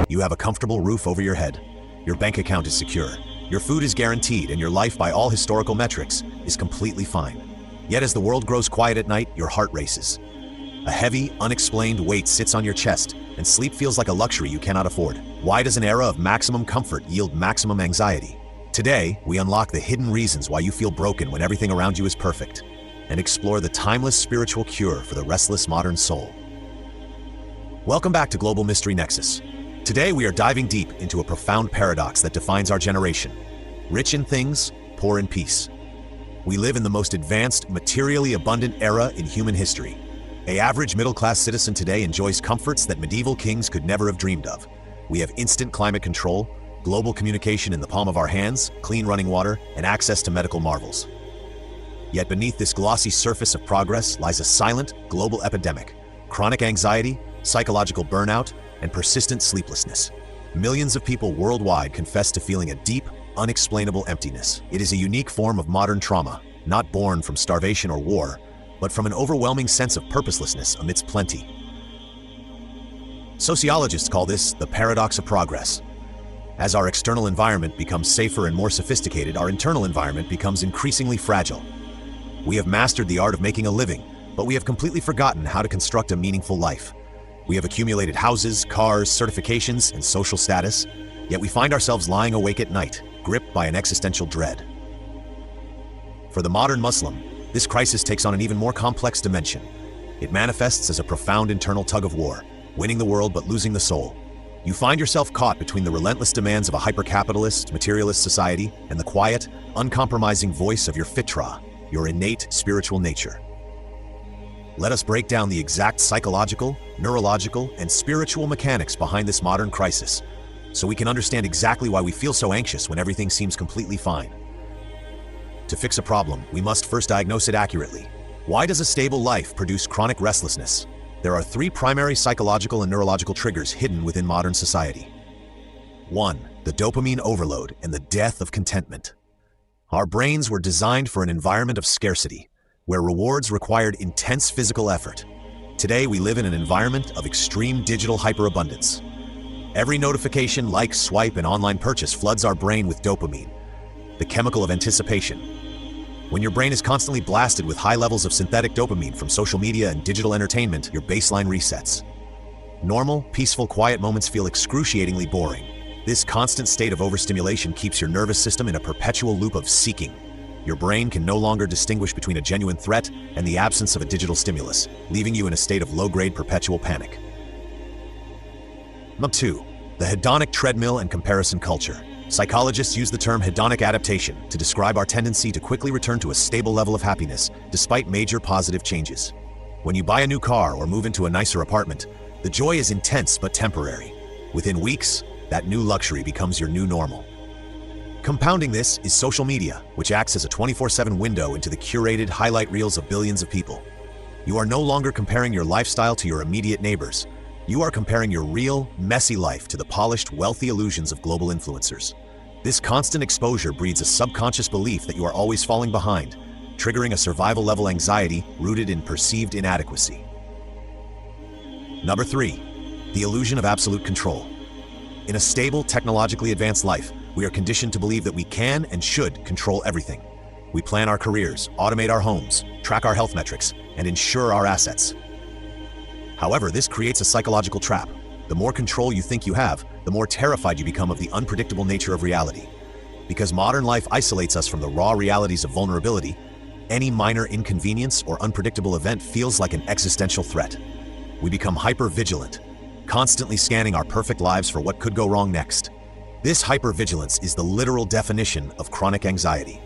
You have a comfortable roof over your head. Your bank account is secure. Your food is guaranteed, and your life, by all historical metrics, is completely fine. Yet as the world grows quiet at night, your heart races. A heavy, unexplained weight sits on your chest, and sleep feels like a luxury you cannot afford. Why does an era of maximum comfort yield maximum anxiety? Today, we unlock the hidden reasons why you feel broken when everything around you is perfect, and explore the timeless spiritual cure for the restless modern soul. Welcome back to Global Mystery Nexus. Today we are diving deep into a profound paradox that defines our generation. Rich in things, poor in peace. We live in the most advanced, materially abundant era in human history. An average middle-class citizen today enjoys comforts that medieval kings could never have dreamed of. We have instant climate control, global communication in the palm of our hands, clean running water, and access to medical marvels. Yet beneath this glossy surface of progress lies a silent, global epidemic: chronic anxiety, psychological burnout, and persistent sleeplessness. Millions of people worldwide confess to feeling a deep, unexplainable emptiness. It is a unique form of modern trauma, not born from starvation or war, but from an overwhelming sense of purposelessness amidst plenty. Sociologists call this the paradox of progress. As our external environment becomes safer and more sophisticated, our internal environment becomes increasingly fragile. We have mastered the art of making a living, but we have completely forgotten how to construct a meaningful life. We have accumulated houses, cars, certifications, and social status, yet we find ourselves lying awake at night, gripped by an existential dread. For the modern Muslim, this crisis takes on an even more complex dimension. It manifests as a profound internal tug-of-war, winning the world but losing the soul. You find yourself caught between the relentless demands of a hyper-capitalist, materialist society and the quiet, uncompromising voice of your fitra, your innate spiritual nature. Let us break down the exact psychological, neurological, and spiritual mechanics behind this modern crisis, so we can understand exactly why we feel so anxious when everything seems completely fine. To fix a problem, we must first diagnose it accurately. Why does a stable life produce chronic restlessness? There are three primary psychological and neurological triggers hidden within modern society. 1. The dopamine overload and the death of contentment. Our brains were designed for an environment of scarcity, where rewards required intense physical effort. Today, we live in an environment of extreme digital hyperabundance. Every notification, like, swipe, and online purchase floods our brain with dopamine, the chemical of anticipation. When your brain is constantly blasted with high levels of synthetic dopamine from social media and digital entertainment, your baseline resets. Normal, peaceful, quiet moments feel excruciatingly boring. This constant state of overstimulation keeps your nervous system in a perpetual loop of seeking. Your brain can no longer distinguish between a genuine threat and the absence of a digital stimulus, leaving you in a state of low-grade perpetual panic. Number 2. The hedonic treadmill and comparison culture. Psychologists use the term hedonic adaptation to describe our tendency to quickly return to a stable level of happiness despite major positive changes. When you buy a new car or move into a nicer apartment, the joy is intense but temporary. Within weeks, that new luxury becomes your new normal. Compounding this is social media, which acts as a 24/7 window into the curated highlight reels of billions of people. You are no longer comparing your lifestyle to your immediate neighbors. You are comparing your real, messy life to the polished, wealthy illusions of global influencers. This constant exposure breeds a subconscious belief that you are always falling behind, triggering a survival-level anxiety rooted in perceived inadequacy. Number 3. The illusion of absolute control. In a stable, technologically advanced life, we are conditioned to believe that we can and should control everything. We plan our careers, automate our homes, track our health metrics, and ensure our assets. However, this creates a psychological trap. The more control you think you have, the more terrified you become of the unpredictable nature of reality. Because modern life isolates us from the raw realities of vulnerability, any minor inconvenience or unpredictable event feels like an existential threat. We become hyper-vigilant, constantly scanning our perfect lives for what could go wrong next. This hypervigilance is the literal definition of chronic anxiety.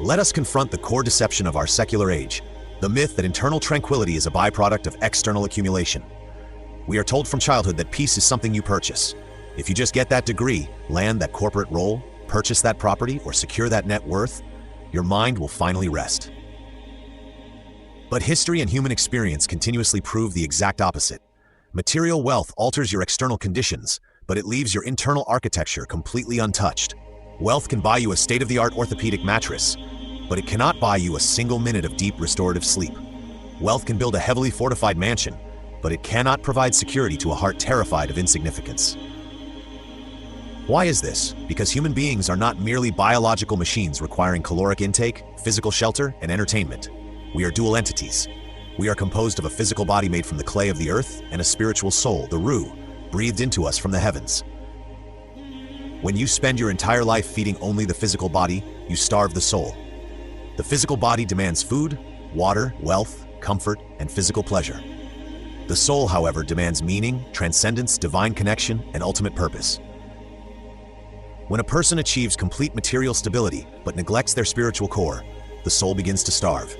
Let us confront the core deception of our secular age, the myth that internal tranquility is a byproduct of external accumulation. We are told from childhood that peace is something you purchase. If you just get that degree, land that corporate role, purchase that property, or secure that net worth, your mind will finally rest. But history and human experience continuously prove the exact opposite. Material wealth alters your external conditions, but it leaves your internal architecture completely untouched. Wealth can buy you a state-of-the-art orthopedic mattress, but it cannot buy you a single minute of deep restorative sleep. Wealth can build a heavily fortified mansion, but it cannot provide security to a heart terrified of insignificance. Why is this? Because human beings are not merely biological machines requiring caloric intake, physical shelter, and entertainment. We are dual entities. We are composed of a physical body made from the clay of the earth and a spiritual soul, the Ruh, breathed into us from the heavens. When you spend your entire life feeding only the physical body, you starve the soul. The physical body demands food, water, wealth, comfort, and physical pleasure. The soul, however, demands meaning, transcendence, divine connection, and ultimate purpose. When a person achieves complete material stability but neglects their spiritual core, the soul begins to starve.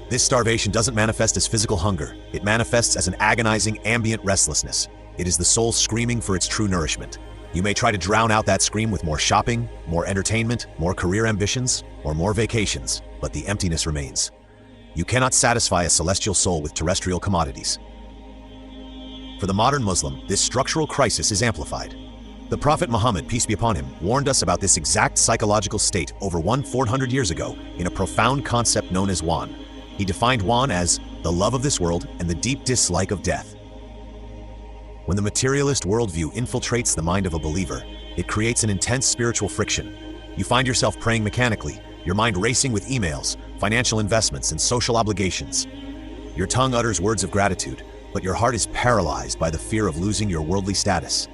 This starvation doesn't manifest as physical hunger. It manifests as an agonizing, ambient restlessness. It is the soul screaming for its true nourishment. You may try to drown out that scream with more shopping, more entertainment, more career ambitions, or more vacations, but the emptiness remains. You cannot satisfy a celestial soul with terrestrial commodities. For the modern Muslim, this structural crisis is amplified. The Prophet Muhammad, peace be upon him, warned us about this exact psychological state over 400 years ago in a profound concept known as wan. He defined wan as the love of this world and the deep dislike of death. When the materialist worldview infiltrates the mind of a believer, it creates an intense spiritual friction. You find yourself praying mechanically, your mind racing with emails, financial investments, and social obligations. Your tongue utters words of gratitude, but your heart is paralyzed by the fear of losing your worldly status.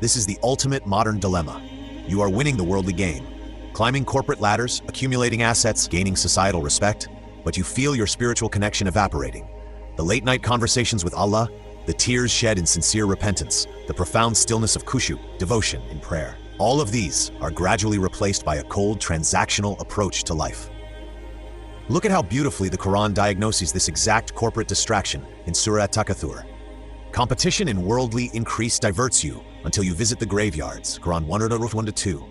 This is the ultimate modern dilemma. You are winning the worldly game, climbing corporate ladders, accumulating assets, gaining societal respect, but you feel your spiritual connection evaporating. The late-night conversations with Allah, the tears shed in sincere repentance, the profound stillness of khushu, devotion in prayer. All of these are gradually replaced by a cold, transactional approach to life. Look at how beautifully the Quran diagnoses this exact corporate distraction in Surah At-Takathur. Competition in worldly increase diverts you until you visit the graveyards, Quran 1:1-2.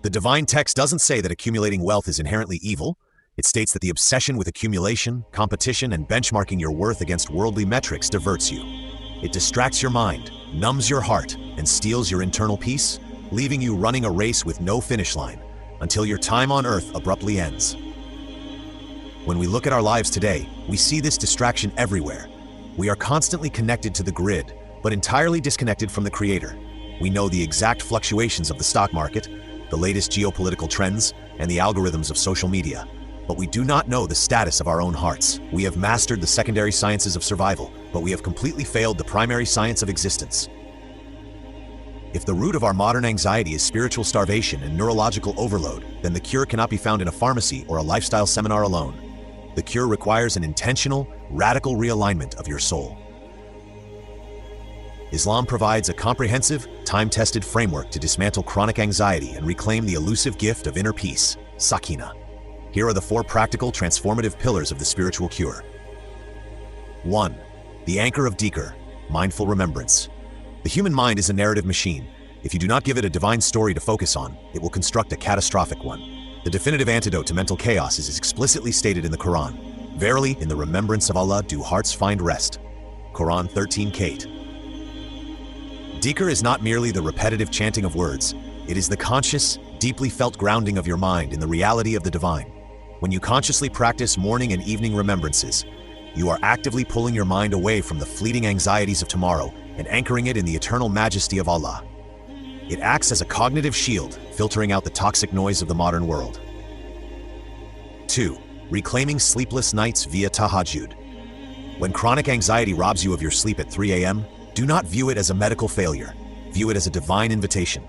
The divine text doesn't say that accumulating wealth is inherently evil. It states that the obsession with accumulation, competition, and benchmarking your worth against worldly metrics diverts you. It distracts your mind, numbs your heart, and steals your internal peace, leaving you running a race with no finish line until your time on earth abruptly ends. When we look at our lives today, we see this distraction everywhere. We are constantly connected to the grid, but entirely disconnected from the Creator. We know the exact fluctuations of the stock market, the latest geopolitical trends, and the algorithms of social media. But we do not know the status of our own hearts. We have mastered the secondary sciences of survival, but we have completely failed the primary science of existence. If the root of our modern anxiety is spiritual starvation and neurological overload, then the cure cannot be found in a pharmacy or a lifestyle seminar alone. The cure requires an intentional, radical realignment of your soul. Islam provides a comprehensive, time-tested framework to dismantle chronic anxiety and reclaim the elusive gift of inner peace, sakina. Here are the 4 practical, transformative pillars of the spiritual cure. 1. The anchor of dhikr, mindful remembrance. The human mind is a narrative machine. If you do not give it a divine story to focus on, it will construct a catastrophic one. The definitive antidote to mental chaos is explicitly stated in the Quran. Verily, in the remembrance of Allah do hearts find rest. Quran 13:8. Dhikr is not merely the repetitive chanting of words. It is the conscious, deeply felt grounding of your mind in the reality of the divine. When you consciously practice morning and evening remembrances, you are actively pulling your mind away from the fleeting anxieties of tomorrow and anchoring it in the eternal majesty of Allah. It acts as a cognitive shield, filtering out the toxic noise of the modern world. 2. Reclaiming sleepless nights via tahajjud. When chronic anxiety robs you of your sleep at 3 a.m., do not view it as a medical failure. View it as a divine invitation.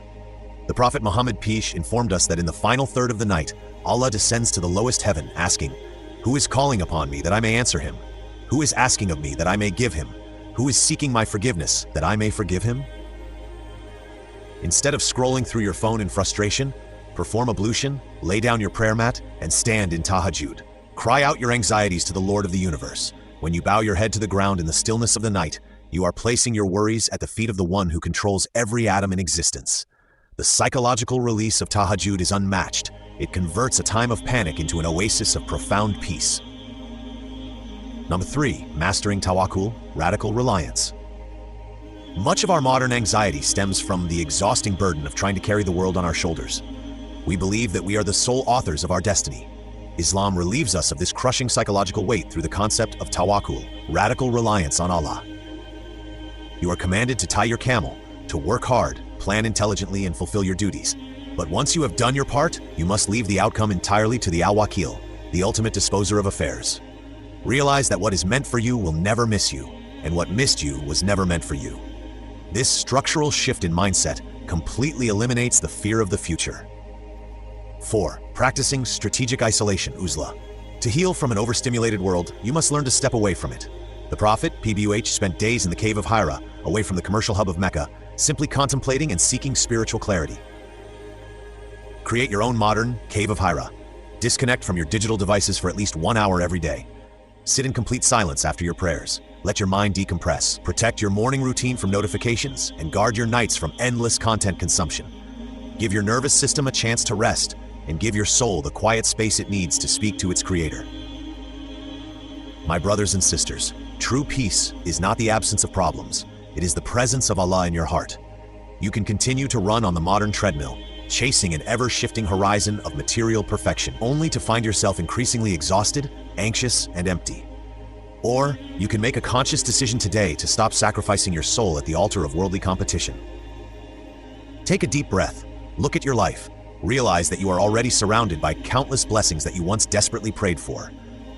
The Prophet Muhammad, peace, informed us that in the final third of the night, Allah descends to the lowest heaven, asking, "Who is calling upon me that I may answer him? Who is asking of me that I may give him? Who is seeking my forgiveness that I may forgive him?" Instead of scrolling through your phone in frustration, perform ablution, lay down your prayer mat, and stand in tahajjud. Cry out your anxieties to the Lord of the universe. When you bow your head to the ground in the stillness of the night, you are placing your worries at the feet of the one who controls every atom in existence. The psychological release of tahajjud is unmatched. It converts a time of panic into an oasis of profound peace. Number 3, mastering tawakkul, radical reliance. Much of our modern anxiety stems from the exhausting burden of trying to carry the world on our shoulders. We believe that we are the sole authors of our destiny. Islam relieves us of this crushing psychological weight through the concept of tawakkul, radical reliance on Allah. You are commanded to tie your camel, to work hard, plan intelligently, and fulfill your duties. But once you have done your part, you must leave the outcome entirely to the al-Wakil, the ultimate disposer of affairs. Realize that what is meant for you will never miss you, and what missed you was never meant for you. This structural shift in mindset completely eliminates the fear of the future. 4. Practicing strategic isolation, uzla. To heal from an overstimulated world, you must learn to step away from it. The Prophet, PBUH, spent days in the cave of Hira, away from the commercial hub of Mecca, simply contemplating and seeking spiritual clarity. Create your own modern cave of Hira. Disconnect from your digital devices for at least 1 hour every day. Sit in complete silence after your prayers. Let your mind decompress. Protect your morning routine from notifications and guard your nights from endless content consumption. Give your nervous system a chance to rest and give your soul the quiet space it needs to speak to its creator. My brothers and sisters, true peace is not the absence of problems. It is the presence of Allah in your heart. You can continue to run on the modern treadmill, chasing an ever-shifting horizon of material perfection, only to find yourself increasingly exhausted, anxious, and empty. Or you can make a conscious decision today to stop sacrificing your soul at the altar of worldly competition. Take a deep breath, look at your life, realize that you are already surrounded by countless blessings that you once desperately prayed for.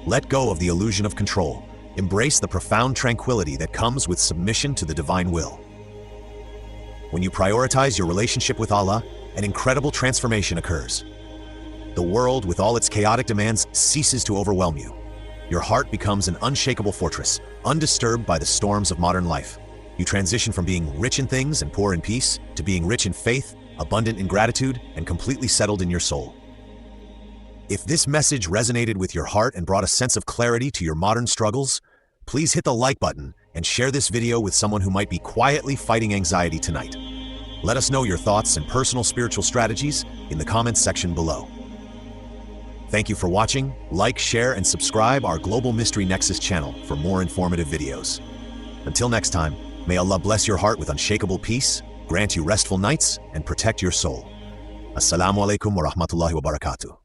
Let go of the illusion of control. Embrace the profound tranquility that comes with submission to the divine will. When you prioritize your relationship with Allah, an incredible transformation occurs. The world, with all its chaotic demands, ceases to overwhelm you. Your heart becomes an unshakable fortress, undisturbed by the storms of modern life. You transition from being rich in things and poor in peace, to being rich in faith, abundant in gratitude, and completely settled in your soul. If this message resonated with your heart and brought a sense of clarity to your modern struggles, please hit the like button and share this video with someone who might be quietly fighting anxiety tonight. Let us know your thoughts and personal spiritual strategies in the comments section below. Thank you for watching. Like, share, and subscribe our Global Mystery Nexus channel for more informative videos. Until next time, may Allah bless your heart with unshakable peace, grant you restful nights, and protect your soul. Assalamu alaikum wa rahmatullahi wa barakatuh.